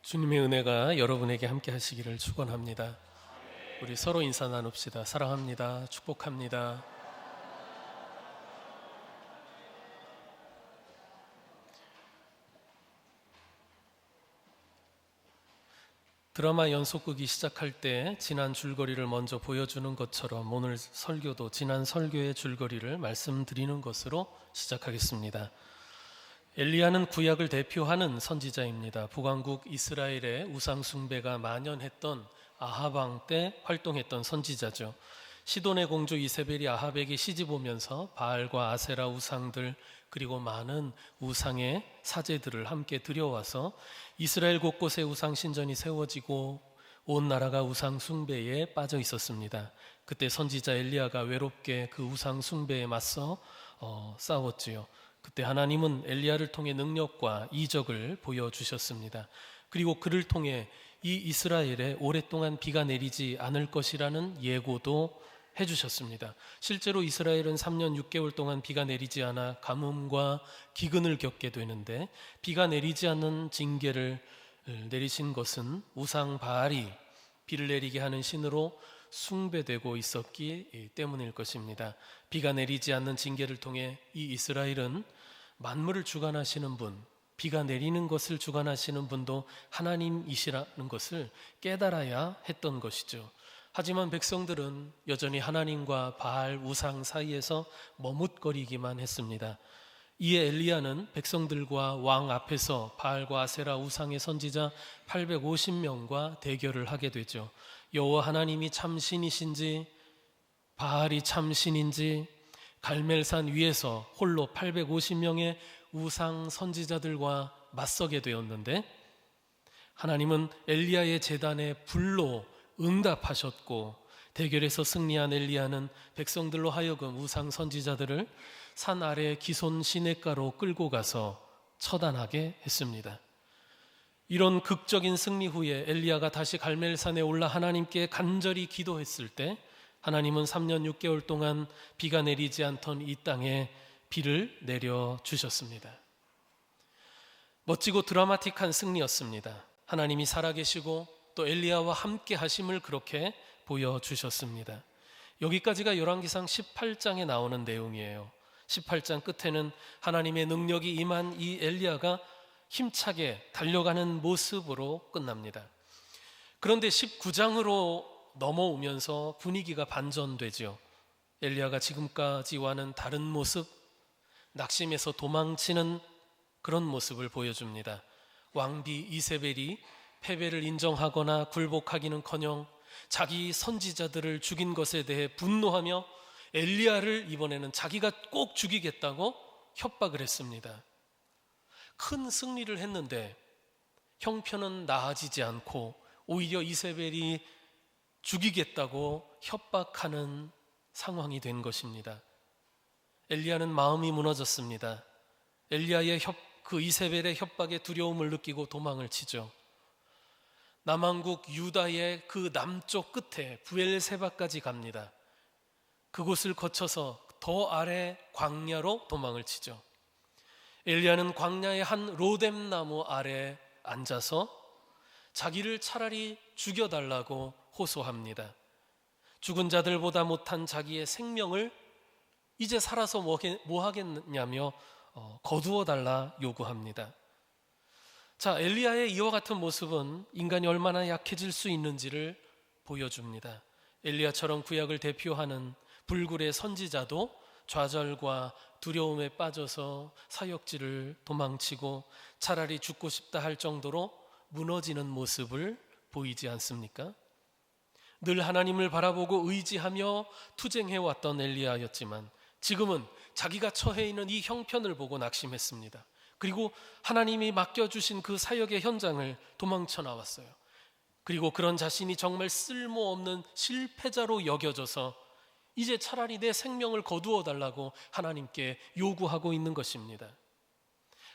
주님의 은혜가 여러분에게 함께 하시기를 축원합니다. 우리 서로 인사 나눕시다. 사랑합니다. 축복합니다. 드라마 연속극이 시작할 때 지난 줄거리를 먼저 보여주는 것처럼 오늘 설교도 지난 설교의 줄거리를 말씀드리는 것으로 시작하겠습니다. 엘리야는 구약을 대표하는 선지자입니다. 북왕국 이스라엘의 우상 숭배가 만연했던 아합 왕 때 활동했던 선지자죠. 시돈의 공주 이세벨이 아합에게 시집 오면서 바알과 아세라 우상들 그리고 많은 우상의 사제들을 함께 들여와서 이스라엘 곳곳에 우상 신전이 세워지고 온 나라가 우상 숭배에 빠져 있었습니다. 그때 선지자 엘리야가 외롭게 그 우상 숭배에 맞서 싸웠지요. 그때 하나님은 엘리야를 통해 능력과 이적을 보여주셨습니다. 그리고 그를 통해 이 이스라엘에 오랫동안 비가 내리지 않을 것이라는 예고도 해주셨습니다. 실제로 이스라엘은 3년 6개월 동안 비가 내리지 않아 가뭄과 기근을 겪게 되는데, 비가 내리지 않는 징계를 내리신 것은 우상 바알이 비를 내리게 하는 신으로 숭배되고 있었기 때문일 것입니다. 비가 내리지 않는 징계를 통해 이 이스라엘은 만물을 주관하시는 분, 비가 내리는 것을 주관하시는 분도 하나님이시라는 것을 깨달아야 했던 것이죠. 하지만 백성들은 여전히 하나님과 바알 우상 사이에서 머뭇거리기만 했습니다. 이에 엘리야는 백성들과 왕 앞에서 바알과 아세라 우상의 선지자 850명과 대결을 하게 되죠. 여호와 하나님이 참신이신지 바알이 참신인지 갈멜산 위에서 홀로 850명의 우상 선지자들과 맞서게 되었는데, 하나님은 엘리야의 제단에 불로 응답하셨고, 대결에서 승리한 엘리야는 백성들로 하여금 우상 선지자들을 산 아래 기손 시냇가로 끌고 가서 처단하게 했습니다. 이런 극적인 승리 후에 엘리야가 다시 갈멜산에 올라 하나님께 간절히 기도했을 때 하나님은 3년 6개월 동안 비가 내리지 않던 이 땅에 비를 내려주셨습니다. 멋지고 드라마틱한 승리였습니다. 하나님이 살아계시고 또 엘리야와 함께 하심을 그렇게 보여주셨습니다. 여기까지가 열왕기상 18장에 나오는 내용이에요. 18장 끝에는 하나님의 능력이 임한 이 엘리야가 힘차게 달려가는 모습으로 끝납니다. 그런데 19장으로 넘어오면서 분위기가 반전되죠. 엘리야가 지금까지와는 다른 모습, 낙심해서 도망치는 그런 모습을 보여줍니다. 왕비 이세벨이 패배를 인정하거나 굴복하기는커녕 자기 선지자들을 죽인 것에 대해 분노하며 엘리야를 이번에는 자기가 꼭 죽이겠다고 협박을 했습니다. 큰 승리를 했는데 형편은 나아지지 않고 오히려 이세벨이 죽이겠다고 협박하는 상황이 된 것입니다. 엘리야는 마음이 무너졌습니다. 엘리야의 그 이세벨의 협박에 두려움을 느끼고 도망을 치죠. 남왕국 유다의 그 남쪽 끝에 부엘세바까지 갑니다. 그곳을 거쳐서 더 아래 광야로 도망을 치죠. 엘리야는 광야의 한 로뎀 나무 아래 앉아서 자기를 차라리 죽여달라고 호소합니다. 죽은 자들보다 못한 자기의 생명을 이제 살아서 뭐 하겠냐며 거두어 달라 요구합니다. 자, 엘리야의 이와 같은 모습은 인간이 얼마나 약해질 수 있는지를 보여줍니다. 엘리야처럼 구약을 대표하는 불굴의 선지자도 좌절과 두려움에 빠져서 사역지를 도망치고 차라리 죽고 싶다 할 정도로 무너지는 모습을 보이지 않습니까? 늘 하나님을 바라보고 의지하며 투쟁해왔던 엘리야였지만 지금은 자기가 처해 있는 이 형편을 보고 낙심했습니다. 그리고 하나님이 맡겨주신 그 사역의 현장을 도망쳐 나왔어요. 그리고 그런 자신이 정말 쓸모없는 실패자로 여겨져서 이제 차라리 내 생명을 거두어 달라고 하나님께 요구하고 있는 것입니다.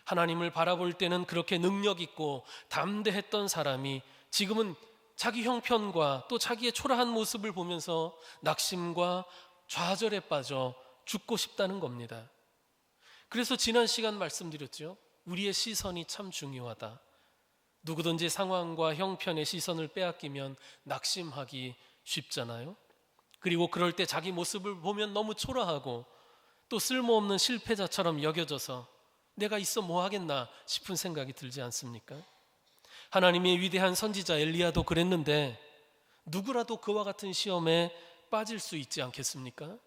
하나님을 바라볼 때는 그렇게 능력 있고 담대했던 사람이 지금은 자기 형편과 또 자기의 초라한 모습을 보면서 낙심과 좌절에 빠져 죽고 싶다는 겁니다. 그래서 지난 시간 말씀드렸죠. 우리의 시선이 참 중요하다. 누구든지 상황과 형편의 시선을 빼앗기면 낙심하기 쉽잖아요. 그리고 그럴 때 자기 모습을 보면 너무 초라하고 또 쓸모없는 실패자처럼 여겨져서 내가 있어 뭐 하겠나 싶은 생각이 들지 않습니까? 하나님의 위대한 선지자 엘리야도 그랬는데 누구라도 그와 같은 시험에 빠질 수 있지 않겠습니까?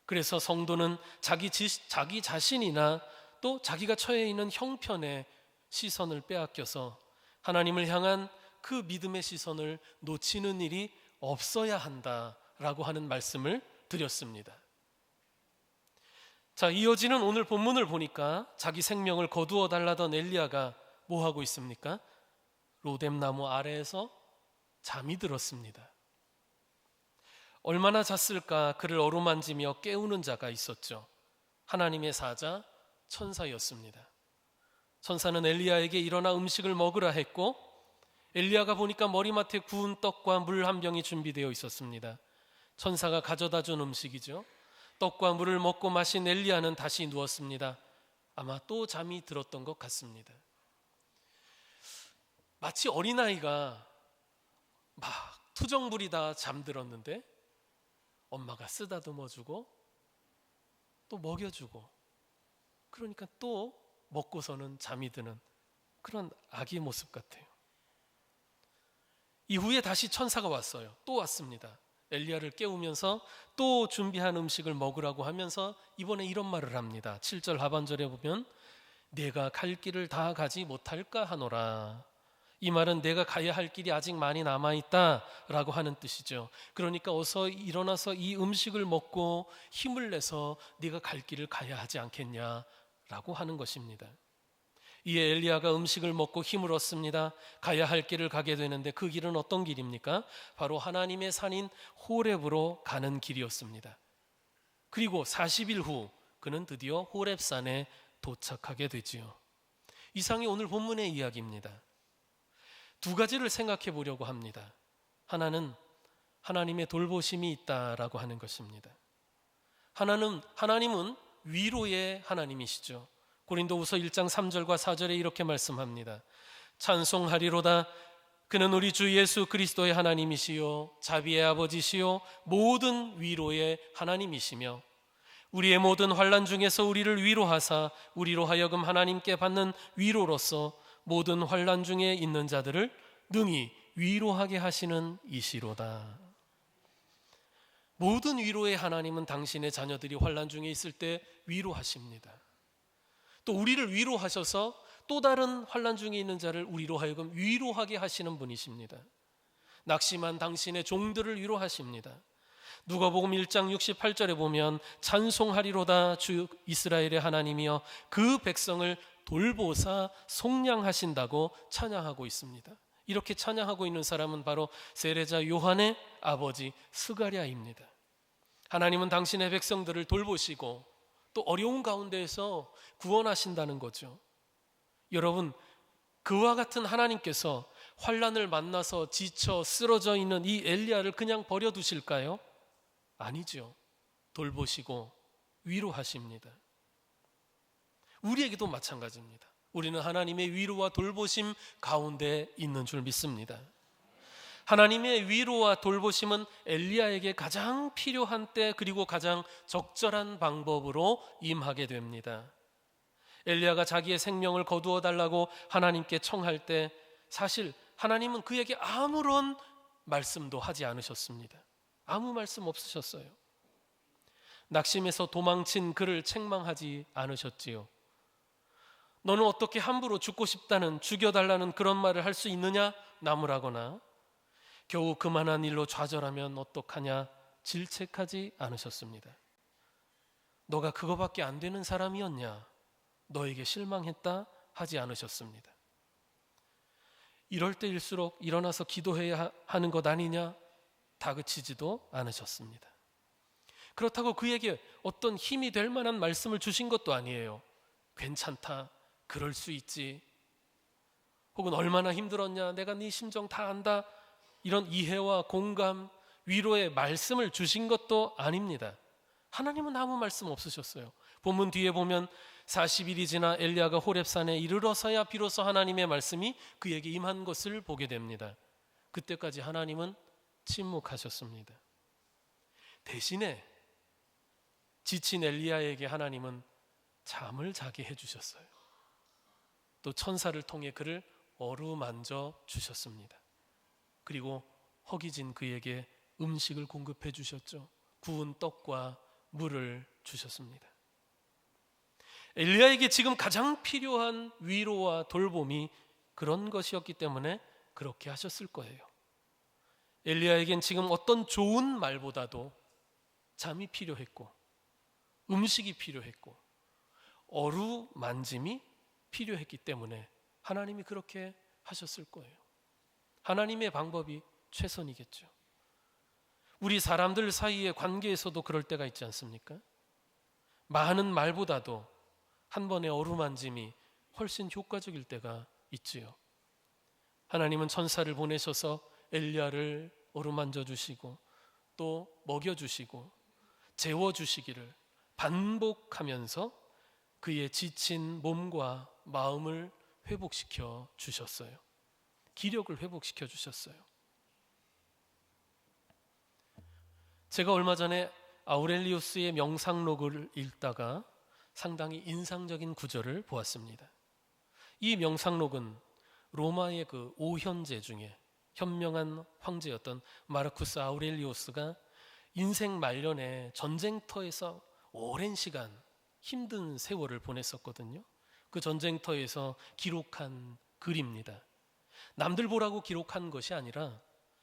그래서 성도는 자기 자신이나 또 자기가 처해 있는 형편에 시선을 빼앗겨서 하나님을 향한 그 믿음의 시선을 놓치는 일이 없어야 한다라고 하는 말씀을 드렸습니다. 자, 이어지는 오늘 본문을 보니까 자기 생명을 거두어 달라던 엘리야가 뭐 하고 있습니까? 로뎀나무 아래에서 잠이 들었습니다. 얼마나 잤을까 그를 어루만지며 깨우는 자가 있었죠. 하나님의 사자 천사였습니다. 천사는 엘리야에게 일어나 음식을 먹으라 했고 엘리야가 보니까 머리맡에 구운 떡과 물 한 병이 준비되어 있었습니다. 천사가 가져다 준 음식이죠. 떡과 물을 먹고 마신 엘리야는 다시 누웠습니다. 아마 또 잠이 들었던 것 같습니다. 마치 어린아이가 막 투정 부리다 잠들었는데 엄마가 쓰다듬어주고 또 먹여주고 그러니까 또 먹고서는 잠이 드는 그런 아기의 모습 같아요. 이후에 다시 천사가 왔어요. 또 왔습니다. 엘리야를 깨우면서 또 준비한 음식을 먹으라고 하면서 이번에 이런 말을 합니다. 7절 하반절에 보면 내가 갈 길을 다 가지 못할까 하노라. 이 말은 내가 가야 할 길이 아직 많이 남아있다라고 하는 뜻이죠. 그러니까 어서 일어나서 이 음식을 먹고 힘을 내서 네가 갈 길을 가야 하지 않겠냐라고 하는 것입니다. 이에 엘리야가 음식을 먹고 힘을 얻습니다. 가야 할 길을 가게 되는데 그 길은 어떤 길입니까? 바로 하나님의 산인 호렙으로 가는 길이었습니다. 그리고 40일 후 그는 드디어 호렙산에 도착하게 되지요. 이상이 오늘 본문의 이야기입니다. 두 가지를 생각해 보려고 합니다. 하나는 하나님의 돌보심이 있다라고 하는 것입니다. 하나님은 위로의 하나님이시죠. 고린도후서 1장 3절과 4절에 이렇게 말씀합니다. 찬송하리로다. 그는 우리 주 예수 그리스도의 하나님이시요 자비의 아버지시요 모든 위로의 하나님이시며 우리의 모든 환난 중에서 우리를 위로하사 우리로 하여금 하나님께 받는 위로로서 모든 환난 중에 있는 자들을 능히 위로하게 하시는 이시로다. 모든 위로의 하나님은 당신의 자녀들이 환난 중에 있을 때 위로하십니다. 또 우리를 위로하셔서 또 다른 환난 중에 있는 자를 우리로 하여금 위로하게 하시는 분이십니다. 낙심한 당신의 종들을 위로하십니다. 누가복음 1장 68절에 보면 찬송하리로다 주 이스라엘의 하나님이여 그 백성을 돌보사 속량하신다고 찬양하고 있습니다. 이렇게 찬양하고 있는 사람은 바로 세례자 요한의 아버지 스가랴입니다. 하나님은 당신의 백성들을 돌보시고 또 어려운 가운데에서 구원하신다는 거죠. 여러분, 그와 같은 하나님께서 환난을 만나서 지쳐 쓰러져 있는 이 엘리야를 그냥 버려두실까요? 아니죠. 돌보시고 위로하십니다. 우리에게도 마찬가지입니다. 우리는 하나님의 위로와 돌보심 가운데 있는 줄 믿습니다. 하나님의 위로와 돌보심은 엘리야에게 가장 필요한 때 그리고 가장 적절한 방법으로 임하게 됩니다. 엘리야가 자기의 생명을 거두어 달라고 하나님께 청할 때 사실 하나님은 그에게 아무런 말씀도 하지 않으셨습니다. 아무 말씀 없으셨어요. 낙심해서 도망친 그를 책망하지 않으셨지요. 너는 어떻게 함부로 죽고 싶다는 죽여달라는 그런 말을 할 수 있느냐? 나무라거나 겨우 그만한 일로 좌절하면 어떡하냐? 질책하지 않으셨습니다. 너가 그거밖에 안 되는 사람이었냐? 너에게 실망했다? 하지 않으셨습니다. 이럴 때일수록 일어나서 기도해야 하는 것 아니냐? 다그치지도 않으셨습니다. 그렇다고 그에게 어떤 힘이 될 만한 말씀을 주신 것도 아니에요. 괜찮다. 그럴 수 있지. 혹은 얼마나 힘들었냐? 내가 네 심정 다 안다. 이런 이해와 공감, 위로의 말씀을 주신 것도 아닙니다. 하나님은 아무 말씀 없으셨어요. 본문 뒤에 보면 40일이 지나 엘리야가 호렙산에 이르러서야 비로소 하나님의 말씀이 그에게 임한 것을 보게 됩니다. 그때까지 하나님은 침묵하셨습니다. 대신에 지친 엘리야에게 하나님은 잠을 자게 해주셨어요. 또 천사를 통해 그를 어루만져 주셨습니다. 그리고 허기진 그에게 음식을 공급해 주셨죠. 구운 떡과 물을 주셨습니다. 엘리야에게 지금 가장 필요한 위로와 돌봄이 그런 것이었기 때문에 그렇게 하셨을 거예요. 엘리야에겐 지금 어떤 좋은 말보다도 잠이 필요했고, 음식이 필요했고, 어루만짐이 필요했기 때문에 하나님이 그렇게 하셨을 거예요. 하나님의 방법이 최선이겠죠. 우리 사람들 사이의 관계에서도 그럴 때가 있지 않습니까? 많은 말보다도 한 번의 어루만짐이 훨씬 효과적일 때가 있지요. 하나님은 천사를 보내셔서 엘리야를 어루만져 주시고 또 먹여 주시고 재워 주시기를 반복하면서 그의 지친 몸과 마음을 회복시켜 주셨어요. 기력을 회복시켜 주셨어요. 제가 얼마 전에 아우렐리우스의 명상록을 읽다가 상당히 인상적인 구절을 보았습니다. 이 명상록은 로마의 그 오현제 중에 현명한 황제였던 마르쿠스 아우렐리우스가 인생 말년에 전쟁터에서 오랜 시간 힘든 세월을 보냈었거든요. 그 전쟁터에서 기록한 글입니다. 남들 보라고 기록한 것이 아니라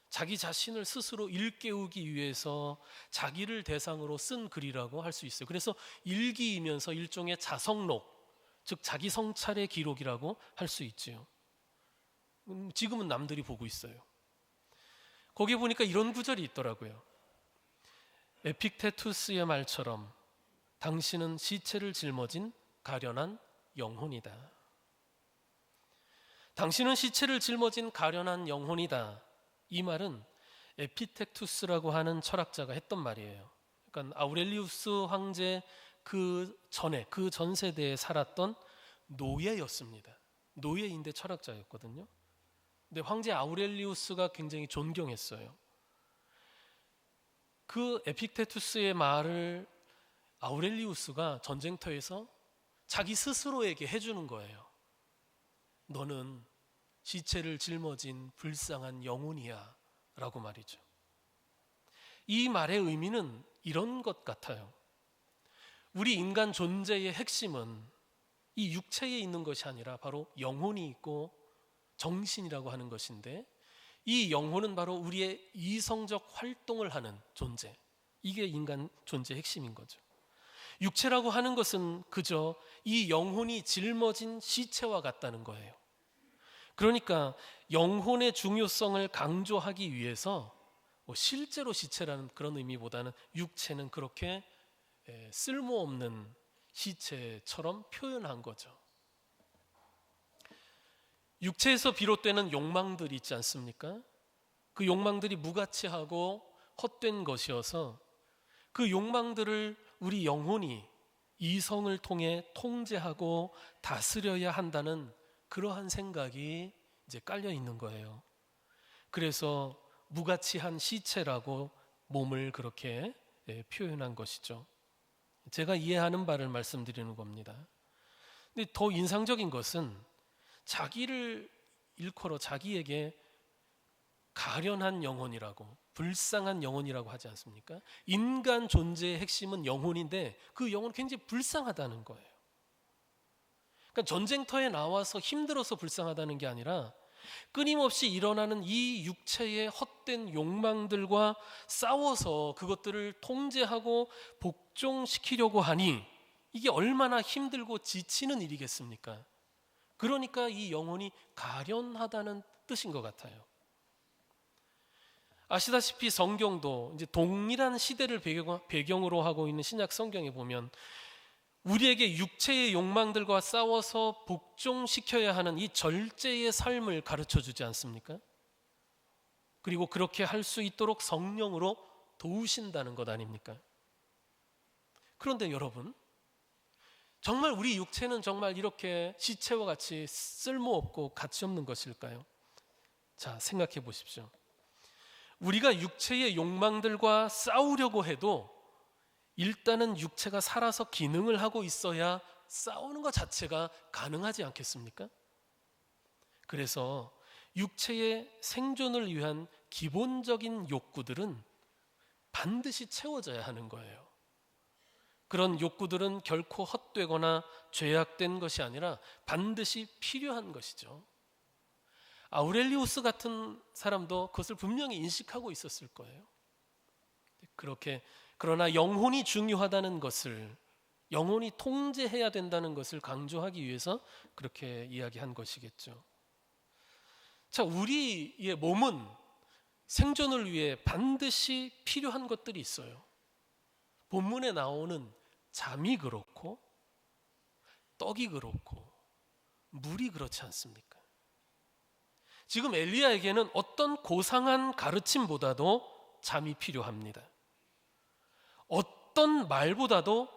자기 자신을 스스로 일깨우기 위해서 자기를 대상으로 쓴 글이라고 할 수 있어요. 그래서 일기이면서 일종의 자성록, 즉 자기 성찰의 기록이라고 할 수 있지요. 지금은 남들이 보고 있어요. 거기에 보니까 이런 구절이 있더라고요. 에픽테투스의 말처럼 당신은 시체를 짊어진 가련한 영혼이다. 당신은 시체를 짊어진 가련한 영혼이다. 이 말은 에피텍투스라고 하는 철학자가 했던 말이에요. 그러니까 아우렐리우스 황제 그 전에 그 전 세대에 살았던 노예였습니다. 노예인데 철학자였거든요. 근데 황제 아우렐리우스가 굉장히 존경했어요. 그 에픽테투스의 말을 아우렐리우스가 전쟁터에서 자기 스스로에게 해주는 거예요. 너는 시체를 짊어진 불쌍한 영혼이야 라고 말이죠. 이 말의 의미는 이런 것 같아요. 우리 인간 존재의 핵심은 이 육체에 있는 것이 아니라 바로 영혼이 있고 정신이라고 하는 것인데, 이 영혼은 바로 우리의 이성적 활동을 하는 존재, 이게 인간 존재의 핵심인 거죠. 육체라고 하는 것은 그저 이 영혼이 짊어진 시체와 같다는 거예요. 그러니까 영혼의 중요성을 강조하기 위해서 실제로 시체라는 그런 의미보다는 육체는 그렇게 쓸모없는 시체처럼 표현한 거죠. 육체에서 비롯되는 욕망들이 있지 않습니까? 그 욕망들이 무가치하고 헛된 것이어서 그 욕망들을 우리 영혼이 이성을 통해 통제하고 다스려야 한다는 그러한 생각이 이제 깔려 있는 거예요. 그래서 무가치한 시체라고 몸을 그렇게 표현한 것이죠. 제가 이해하는 바를 말씀드리는 겁니다. 근데 더 인상적인 것은 자기를 일컬어 자기에게 가련한 영혼이라고, 불쌍한 영혼이라고 하지 않습니까? 인간 존재의 핵심은 영혼인데 그 영혼은 굉장히 불쌍하다는 거예요. 그러니까 전쟁터에 나와서 힘들어서 불쌍하다는 게 아니라 끊임없이 일어나는 이 육체의 헛된 욕망들과 싸워서 그것들을 통제하고 복종시키려고 하니 이게 얼마나 힘들고 지치는 일이겠습니까? 그러니까 이 영혼이 가련하다는 뜻인 것 같아요. 아시다시피 성경도 이제 동일한 시대를 배경으로 하고 있는 신약 성경에 보면 우리에게 육체의 욕망들과 싸워서 복종시켜야 하는 이 절제의 삶을 가르쳐 주지 않습니까? 그리고 그렇게 할 수 있도록 성령으로 도우신다는 것 아닙니까? 그런데 여러분, 정말 우리 육체는 정말 이렇게 시체와 같이 쓸모없고 가치 없는 것일까요? 자, 생각해 보십시오. 우리가 육체의 욕망들과 싸우려고 해도 일단은 육체가 살아서 기능을 하고 있어야 싸우는 것 자체가 가능하지 않겠습니까? 그래서 육체의 생존을 위한 기본적인 욕구들은 반드시 채워져야 하는 거예요. 그런 욕구들은 결코 헛되거나 죄악된 것이 아니라 반드시 필요한 것이죠. 아우렐리우스 같은 사람도 그것을 분명히 인식하고 있었을 거예요. 그러나 영혼이 중요하다는 것을, 영혼이 통제해야 된다는 것을 강조하기 위해서 그렇게 이야기한 것이겠죠. 자, 우리의 몸은 생존을 위해 반드시 필요한 것들이 있어요. 본문에 나오는 잠이 그렇고 떡이 그렇고 물이 그렇지 않습니까? 지금 엘리야에게는 어떤 고상한 가르침보다도 잠이 필요합니다. 어떤 말보다도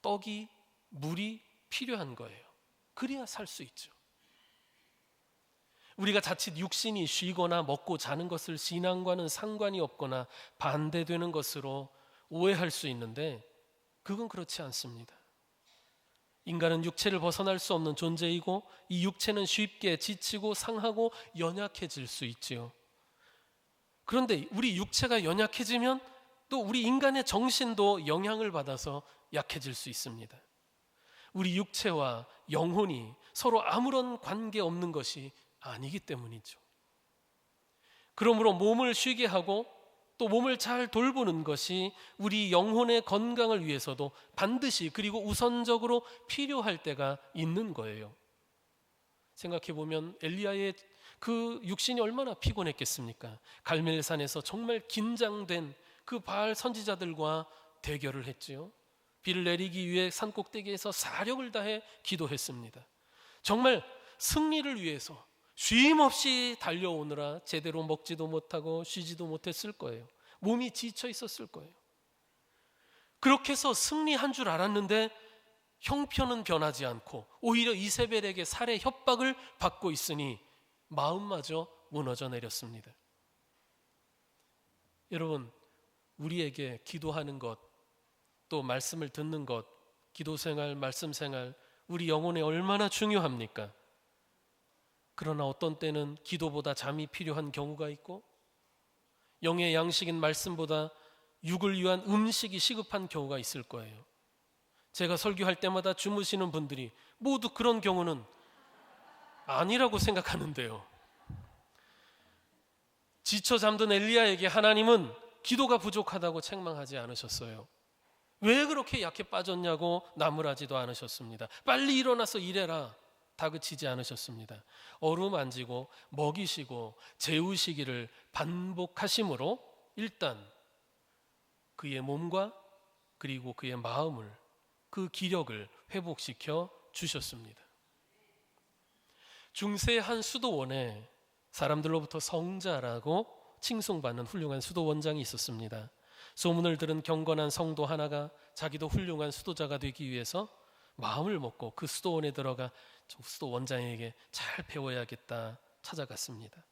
떡이, 물이 필요한 거예요. 그래야 살 수 있죠. 우리가 자칫 육신이 쉬거나 먹고 자는 것을 신앙과는 상관이 없거나 반대되는 것으로 오해할 수 있는데 그건 그렇지 않습니다. 인간은 육체를 벗어날 수 없는 존재이고 이 육체는 쉽게 지치고 상하고 연약해질 수 있지요. 그런데 우리 육체가 연약해지면 또 우리 인간의 정신도 영향을 받아서 약해질 수 있습니다. 우리 육체와 영혼이 서로 아무런 관계 없는 것이 아니기 때문이죠. 그러므로 몸을 쉬게 하고 또 몸을 잘 돌보는 것이 우리 영혼의 건강을 위해서도 반드시 그리고 우선적으로 필요할 때가 있는 거예요. 생각해 보면 엘리야의 그 육신이 얼마나 피곤했겠습니까? 갈멜산에서 정말 긴장된 그 바알 선지자들과 대결을 했지요. 비를 내리기 위해 산꼭대기에서 사력을 다해 기도했습니다. 정말 승리를 위해서 쉼 없이 달려오느라 제대로 먹지도 못하고 쉬지도 못했을 거예요. 몸이 지쳐 있었을 거예요. 그렇게 해서 승리한 줄 알았는데 형편은 변하지 않고 오히려 이세벨에게 살해 협박을 받고 있으니 마음마저 무너져 내렸습니다. 여러분, 우리에게 기도하는 것, 또 말씀을 듣는 것, 기도 생활, 말씀 생활, 우리 영혼에 얼마나 중요합니까? 그러나 어떤 때는 기도보다 잠이 필요한 경우가 있고 영의 양식인 말씀보다 육을 위한 음식이 시급한 경우가 있을 거예요. 제가 설교할 때마다 주무시는 분들이 모두 그런 경우는 아니라고 생각하는데요. 지쳐 잠든 엘리야에게 하나님은 기도가 부족하다고 책망하지 않으셨어요. 왜 그렇게 약해 빠졌냐고 나무라지도 않으셨습니다. 빨리 일어나서 일해라 다그치지 않으셨습니다. 어루만지고 먹이시고 재우시기를 반복하심으로 일단 그의 몸과 그리고 그의 마음을, 그 기력을 회복시켜 주셨습니다. 중세의 한 수도원에 사람들로부터 성자라고 칭송받는 훌륭한 수도원장이 있었습니다. 소문을 들은 경건한 성도 하나가 자기도 훌륭한 수도자가 되기 위해서 마음을 먹고 그 수도원에 들어가 수도원장에게 잘 배워야겠다 찾아갔습니다.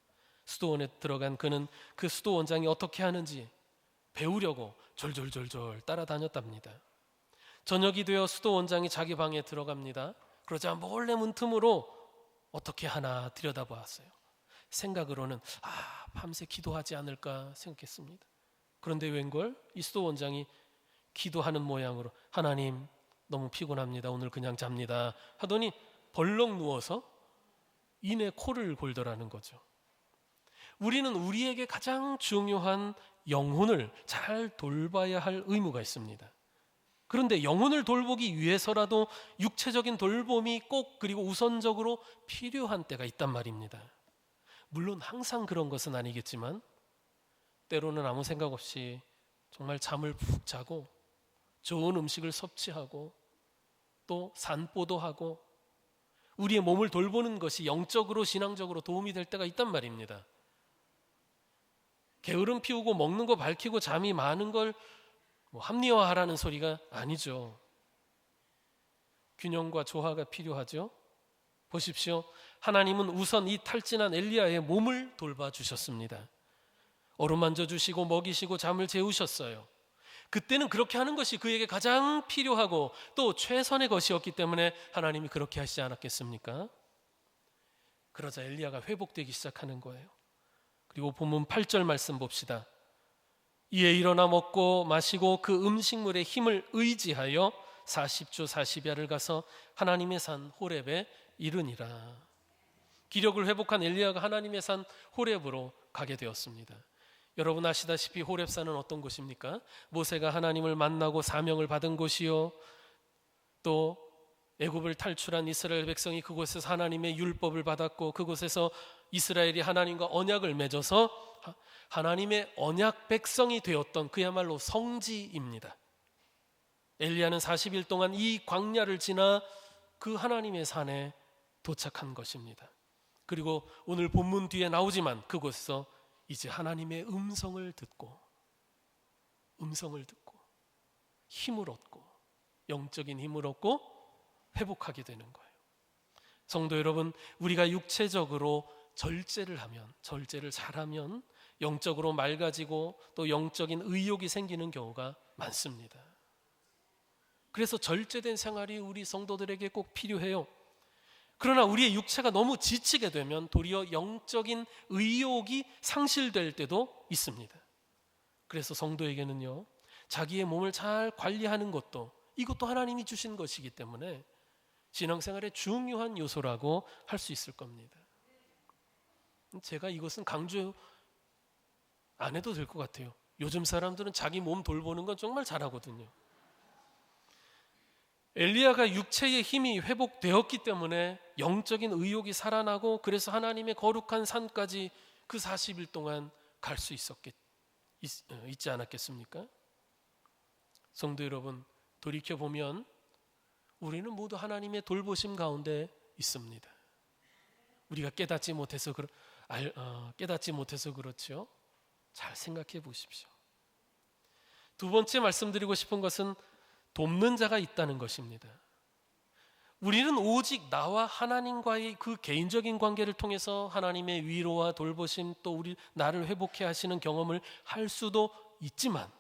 수도원에 들어간 그는 그 수도원장이 어떻게 하는지 배우려고 졸졸졸졸 따라다녔답니다. 저녁이 되어 수도원장이 자기 방에 들어갑니다. 그러자 몰래 문틈으로 어떻게 하나 들여다보았어요. 생각으로는 밤새 기도하지 않을까 생각했습니다. 그런데 웬걸 이 수도원장이 기도하는 모양으로 하나님 너무 피곤합니다. 오늘 그냥 잡니다. 하더니 벌렁 누워서 이내 코를 골더라는 거죠. 우리는 우리에게 가장 중요한 영혼을 잘 돌봐야 할 의무가 있습니다. 그런데 영혼을 돌보기 위해서라도 육체적인 돌봄이 꼭 그리고 우선적으로 필요한 때가 있단 말입니다. 물론 항상 그런 것은 아니겠지만 때로는 아무 생각 없이 정말 잠을 푹 자고 좋은 음식을 섭취하고 또 산보도 하고 우리의 몸을 돌보는 것이 영적으로 신앙적으로 도움이 될 때가 있단 말입니다. 게으름 피우고 먹는 거 밝히고 잠이 많은 걸 합리화하라는 소리가 아니죠. 균형과 조화가 필요하죠. 보십시오. 하나님은 우선 이 탈진한 엘리야의 몸을 돌봐주셨습니다. 어루만져 주시고 먹이시고 잠을 재우셨어요. 그때는 그렇게 하는 것이 그에게 가장 필요하고 또 최선의 것이었기 때문에 하나님이 그렇게 하시지 않았겠습니까? 그러자 엘리야가 회복되기 시작하는 거예요. 그리고 본문 8절 말씀 봅시다. 이에 일어나 먹고 마시고 그 음식물의 힘을 의지하여 40주 40야를 가서 하나님의 산 호렙에 이르니라. 기력을 회복한 엘리야가 하나님의 산 호렙으로 가게 되었습니다. 여러분 아시다시피 호렙산은 어떤 곳입니까? 모세가 하나님을 만나고 사명을 받은 곳이요, 또 애굽을 탈출한 이스라엘 백성이 그곳에서 하나님의 율법을 받았고 그곳에서 이스라엘이 하나님과 언약을 맺어서 하나님의 언약 백성이 되었던 그야말로 성지입니다. 엘리야는 40일 동안 이 광야를 지나 그 하나님의 산에 도착한 것입니다. 그리고 오늘 본문 뒤에 나오지만 그곳에서 이제 하나님의 음성을 듣고 힘을 얻고 영적인 힘을 얻고 회복하게 되는 거예요. 성도 여러분, 우리가 육체적으로 절제를 잘하면 영적으로 맑아지고 또 영적인 의욕이 생기는 경우가 많습니다. 그래서 절제된 생활이 우리 성도들에게 꼭 필요해요. 그러나 우리의 육체가 너무 지치게 되면 도리어 영적인 의욕이 상실될 때도 있습니다. 그래서 성도에게는요, 자기의 몸을 잘 관리하는 것도 이것도 하나님이 주신 것이기 때문에 신앙생활의 중요한 요소라고 할 수 있을 겁니다. 제가 이것은 강조 안 해도 될 것 같아요. 요즘 사람들은 자기 몸 돌보는 건 정말 잘하거든요. 엘리야가 육체의 힘이 회복되었기 때문에 영적인 의욕이 살아나고 그래서 하나님의 거룩한 산까지 그 40일 동안 갈 수 있지 않았겠습니까? 성도 여러분, 돌이켜보면 우리는 모두 하나님의 돌보심 가운데 있습니다. 우리가 깨닫지 못해서 그렇죠. 잘 생각해 보십시오. 두 번째 말씀드리고 싶은 것은 돕는 자가 있다는 것입니다. 우리는 오직 나와 하나님과의 그 개인적인 관계를 통해서 하나님의 위로와 돌보심 또 나를 회복해 하시는 경험을 할 수도 있지만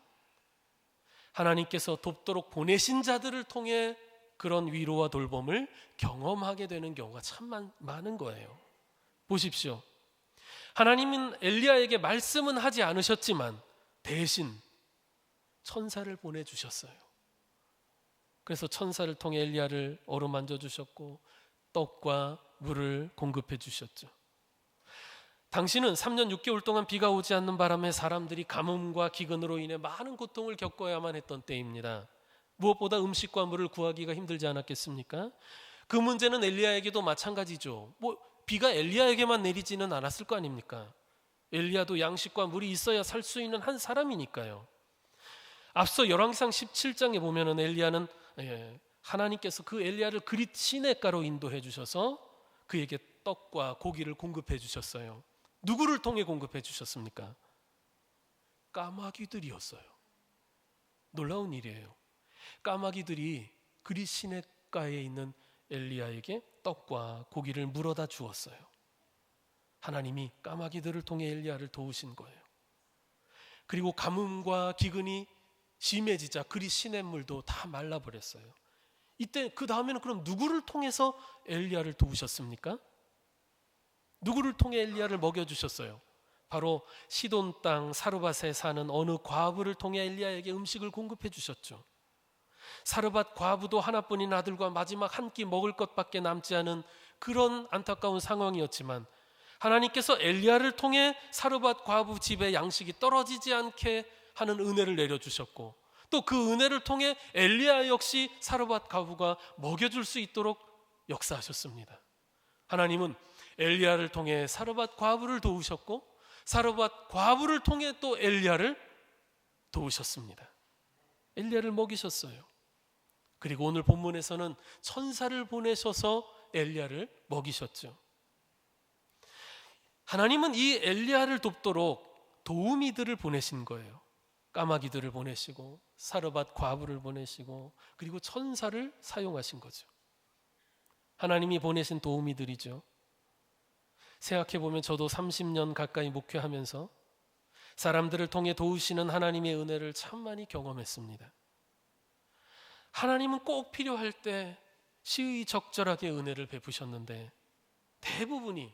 하나님께서 돕도록 보내신 자들을 통해 그런 위로와 돌봄을 경험하게 되는 경우가 참 많은 거예요. 보십시오. 하나님은 엘리야에게 말씀은 하지 않으셨지만 대신 천사를 보내주셨어요. 그래서 천사를 통해 엘리야를 어루만져 주셨고 떡과 물을 공급해 주셨죠. 당시는 3년 6개월 동안 비가 오지 않는 바람에 사람들이 가뭄과 기근으로 인해 많은 고통을 겪어야만 했던 때입니다. 무엇보다 음식과 물을 구하기가 힘들지 않았겠습니까? 그 문제는 엘리야에게도 마찬가지죠. 비가 엘리야에게만 내리지는 않았을 거 아닙니까? 엘리야도 양식과 물이 있어야 살 수 있는 한 사람이니까요. 앞서 열왕기상 17장에 보면은 엘리야는 하나님께서 그 엘리야를 그릿 시냇가로 인도해 주셔서 그에게 떡과 고기를 공급해 주셨어요. 누구를 통해 공급해 주셨습니까? 까마귀들이었어요. 놀라운 일이에요. 까마귀들이 그릿 시냇가에 있는 엘리야에게 떡과 고기를 물어다 주었어요. 하나님이 까마귀들을 통해 엘리야를 도우신 거예요. 그리고 가뭄과 기근이 심해지자 그릿 시냇물도 다 말라버렸어요. 이때 그 다음에는 그럼 누구를 통해서 엘리야를 도우셨습니까? 누구를 통해 엘리야를 먹여주셨어요? 바로 시돈 땅 사르밧에 사는 어느 과부를 통해 엘리야에게 음식을 공급해 주셨죠. 사르밧 과부도 하나뿐인 아들과 마지막 한 끼 먹을 것밖에 남지 않은 그런 안타까운 상황이었지만 하나님께서 엘리야를 통해 사르밧 과부 집에 양식이 떨어지지 않게 하는 은혜를 내려주셨고 또 그 은혜를 통해 엘리야 역시 사르밧 과부가 먹여줄 수 있도록 역사하셨습니다. 하나님은 엘리야를 통해 사르밧 과부를 도우셨고 사르밧 과부를 통해 또 엘리야를 도우셨습니다. 엘리야를 먹이셨어요. 그리고 오늘 본문에서는 천사를 보내셔서 엘리야를 먹이셨죠. 하나님은 이 엘리야를 돕도록 도우미들을 보내신 거예요. 까마귀들을 보내시고 사르밧 과부를 보내시고 그리고 천사를 사용하신 거죠. 하나님이 보내신 도우미들이죠. 생각해보면 저도 30년 가까이 목회하면서 사람들을 통해 도우시는 하나님의 은혜를 참 많이 경험했습니다. 하나님은 꼭 필요할 때 시의적절하게 은혜를 베푸셨는데 대부분이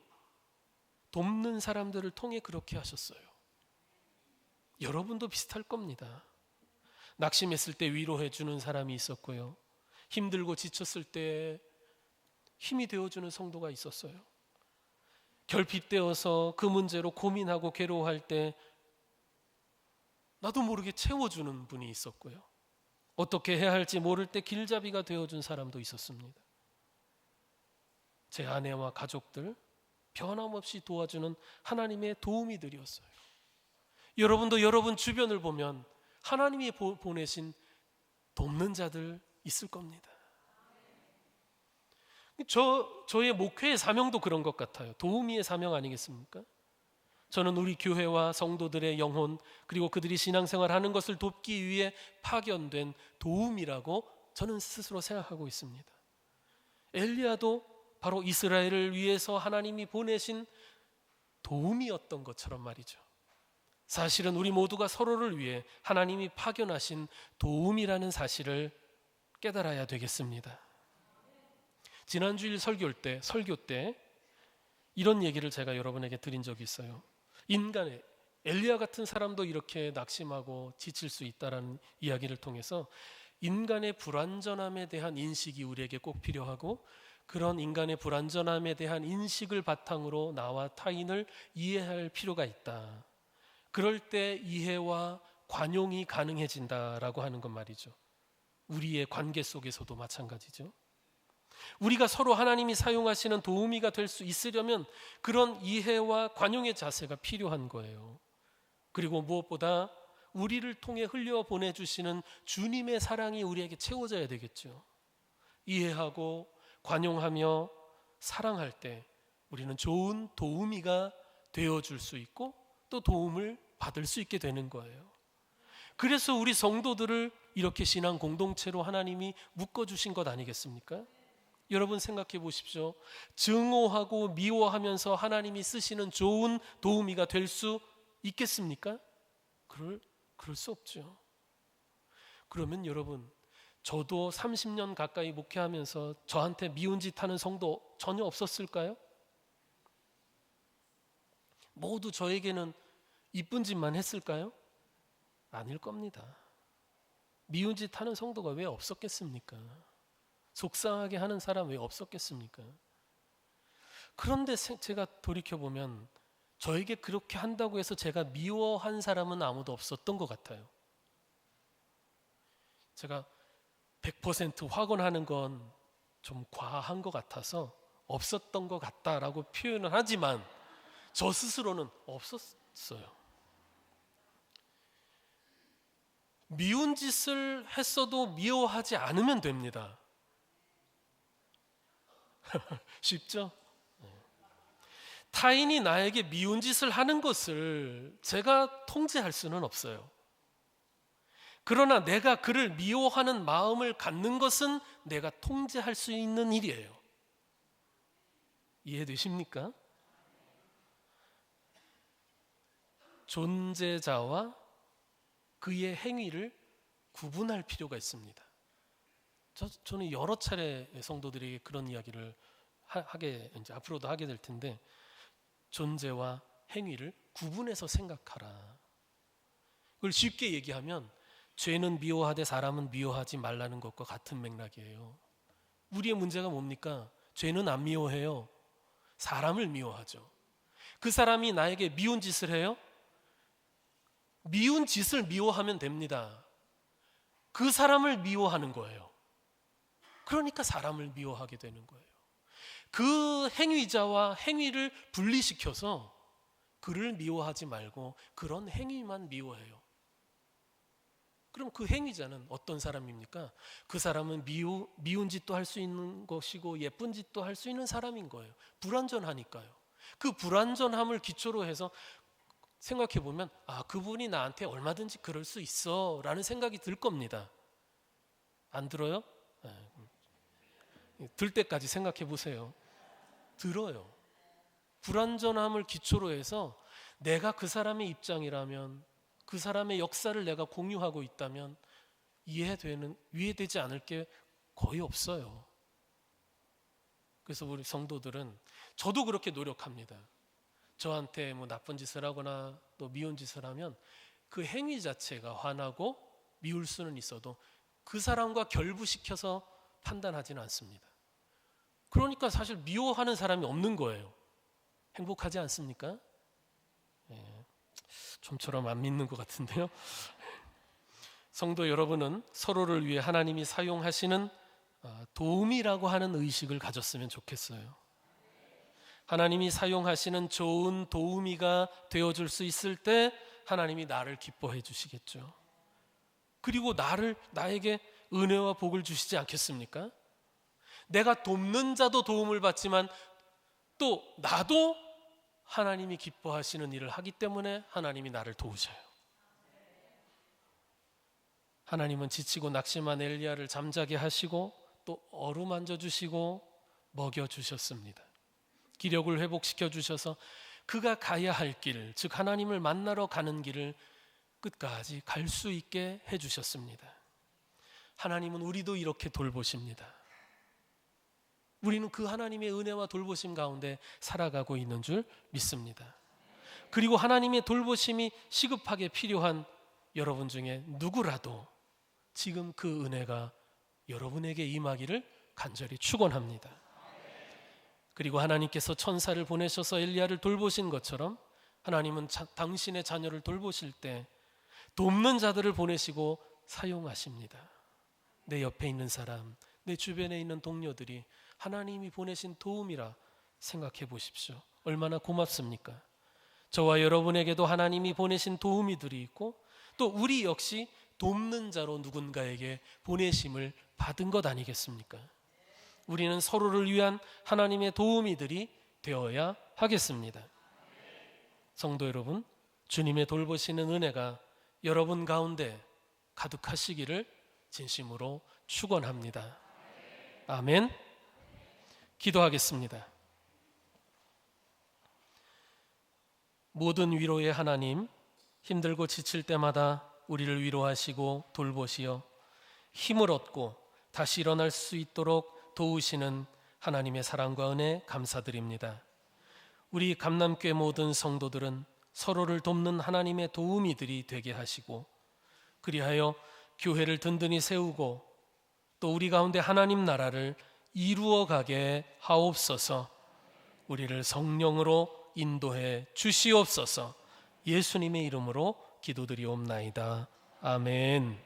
돕는 사람들을 통해 그렇게 하셨어요. 여러분도 비슷할 겁니다. 낙심했을 때 위로해 주는 사람이 있었고요. 힘들고 지쳤을 때 힘이 되어주는 성도가 있었어요. 결핍되어서 그 문제로 고민하고 괴로워할 때 나도 모르게 채워주는 분이 있었고요. 어떻게 해야 할지 모를 때 길잡이가 되어준 사람도 있었습니다. 제 아내와 가족들 변함없이 도와주는 하나님의 도우미들이었어요. 여러분도 여러분 주변을 보면 하나님이 보내신 돕는 자들 있을 겁니다. 저의 목회의 사명도 그런 것 같아요. 도우미의 사명 아니겠습니까? 저는 우리 교회와 성도들의 영혼 그리고 그들이 신앙생활하는 것을 돕기 위해 파견된 도우미라고 저는 스스로 생각하고 있습니다. 엘리야도 바로 이스라엘을 위해서 하나님이 보내신 도우미였던 것처럼 말이죠. 사실은 우리 모두가 서로를 위해 하나님이 파견하신 도우미라는 사실을 깨달아야 되겠습니다. 지난주일 설교 때 이런 얘기를 제가 여러분에게 드린 적이 있어요. 인간의 엘리야 같은 사람도 이렇게 낙심하고 지칠 수 있다라는 이야기를 통해서 인간의 불완전함에 대한 인식이 우리에게 꼭 필요하고 그런 인간의 불완전함에 대한 인식을 바탕으로 나와 타인을 이해할 필요가 있다. 그럴 때 이해와 관용이 가능해진다라고 하는 것 말이죠. 우리의 관계 속에서도 마찬가지죠. 우리가 서로 하나님이 사용하시는 도우미가 될 수 있으려면 그런 이해와 관용의 자세가 필요한 거예요. 그리고 무엇보다 우리를 통해 흘려 보내주시는 주님의 사랑이 우리에게 채워져야 되겠죠. 이해하고 관용하며 사랑할 때 우리는 좋은 도우미가 되어줄 수 있고 또 도움을 받을 수 있게 되는 거예요. 그래서 우리 성도들을 이렇게 신앙 공동체로 하나님이 묶어주신 것 아니겠습니까? 여러분 생각해 보십시오. 증오하고 미워하면서 하나님이 쓰시는 좋은 도우미가 될 수 있겠습니까? 그럴 수 없죠. 그러면 여러분, 저도 30년 가까이 목회하면서 저한테 미운 짓 하는 성도 전혀 없었을까요? 모두 저에게는 이쁜 짓만 했을까요? 아닐 겁니다. 미운 짓 하는 성도가 왜 없었겠습니까? 속상하게 하는 사람 왜 없었겠습니까? 그런데 제가 돌이켜보면 저에게 그렇게 한다고 해서 제가 미워한 사람은 아무도 없었던 것 같아요. 제가 100% 확언하는 건 좀 과한 것 같아서 없었던 것 같다라고 표현을 하지만 저 스스로는 없었어요. 미운 짓을 했어도 미워하지 않으면 됩니다. 쉽죠? 타인이 나에게 미운 짓을 하는 것을 제가 통제할 수는 없어요. 그러나 내가 그를 미워하는 마음을 갖는 것은 내가 통제할 수 있는 일이에요. 이해되십니까? 존재자와 그의 행위를 구분할 필요가 있습니다. 저는 여러 차례 성도들에게 그런 이야기를 이제 앞으로도 하게 될 텐데, 존재와 행위를 구분해서 생각하라. 그걸 쉽게 얘기하면 죄는 미워하되 사람은 미워하지 말라는 것과 같은 맥락이에요. 우리의 문제가 뭡니까? 죄는 안 미워해요. 사람을 미워하죠. 그 사람이 나에게 미운 짓을 해요? 미운 짓을 미워하면 됩니다. 그 사람을 미워하는 거예요. 그러니까 사람을 미워하게 되는 거예요. 그 행위자와 행위를 분리시켜서 그를 미워하지 말고 그런 행위만 미워해요. 그럼 그 행위자는 어떤 사람입니까? 그 사람은 미운 짓도 할 수 있는 것이고 예쁜 짓도 할 수 있는 사람인 거예요. 불완전하니까요. 그 불완전함을 기초로 해서 생각해 보면 그분이 나한테 얼마든지 그럴 수 있어 라는 생각이 들 겁니다. 안 들어요? 들 때까지 생각해 보세요. 들어요. 불완전함을 기초로 해서 내가 그 사람의 입장이라면, 그 사람의 역사를 내가 공유하고 있다면 이해되지 않을 게 거의 없어요. 그래서 우리 성도들은, 저도 그렇게 노력합니다. 저한테 뭐 나쁜 짓을 하거나 또 미운 짓을 하면 그 행위 자체가 화나고 미울 수는 있어도 그 사람과 결부시켜서 판단하지는 않습니다. 그러니까 사실 미워하는 사람이 없는 거예요. 행복하지 않습니까? 좀처럼 안 믿는 것 같은데요. 성도 여러분은 서로를 위해 하나님이 사용하시는 도움이라고 하는 의식을 가졌으면 좋겠어요. 하나님이 사용하시는 좋은 도우미가 되어줄 수 있을 때 하나님이 나를 기뻐해 주시겠죠. 그리고 나에게 은혜와 복을 주시지 않겠습니까? 내가 돕는 자도 도움을 받지만 또 나도 하나님이 기뻐하시는 일을 하기 때문에 하나님이 나를 도우셔요. 하나님은 지치고 낙심한 엘리야를 잠자게 하시고 또 어루만져 주시고 먹여 주셨습니다. 기력을 회복시켜 주셔서 그가 가야 할 길, 즉 하나님을 만나러 가는 길을 끝까지 갈 수 있게 해 주셨습니다. 하나님은 우리도 이렇게 돌보십니다. 우리는 그 하나님의 은혜와 돌보심 가운데 살아가고 있는 줄 믿습니다. 그리고 하나님의 돌보심이 시급하게 필요한 여러분 중에 누구라도 지금 그 은혜가 여러분에게 임하기를 간절히 축원합니다. 그리고 하나님께서 천사를 보내셔서 엘리야를 돌보신 것처럼 하나님은 당신의 자녀를 돌보실 때 돕는 자들을 보내시고 사용하십니다. 내 옆에 있는 사람, 내 주변에 있는 동료들이 하나님이 보내신 도움이라 생각해 보십시오. 얼마나 고맙습니까? 저와 여러분에게도 하나님이 보내신 도우미들이 있고 또 우리 역시 돕는 자로 누군가에게 보내심을 받은 것 아니겠습니까? 우리는 서로를 위한 하나님의 도우미들이 되어야 하겠습니다. 성도 여러분, 주님의 돌보시는 은혜가 여러분 가운데 가득하시기를 진심으로 축원합니다. 아멘. 기도하겠습니다. 모든 위로의 하나님, 힘들고 지칠 때마다 우리를 위로하시고 돌보시어 힘을 얻고 다시 일어날 수 있도록 도우시는 하나님의 사랑과 은혜 감사드립니다. 우리 감남교회 모든 성도들은 서로를 돕는 하나님의 도우미들이 되게 하시고 그리하여 교회를 든든히 세우고 또 우리 가운데 하나님 나라를 이루어가게 하옵소서. 우리를 성령으로 인도해 주시옵소서. 예수님의 이름으로 기도드리옵나이다. 아멘.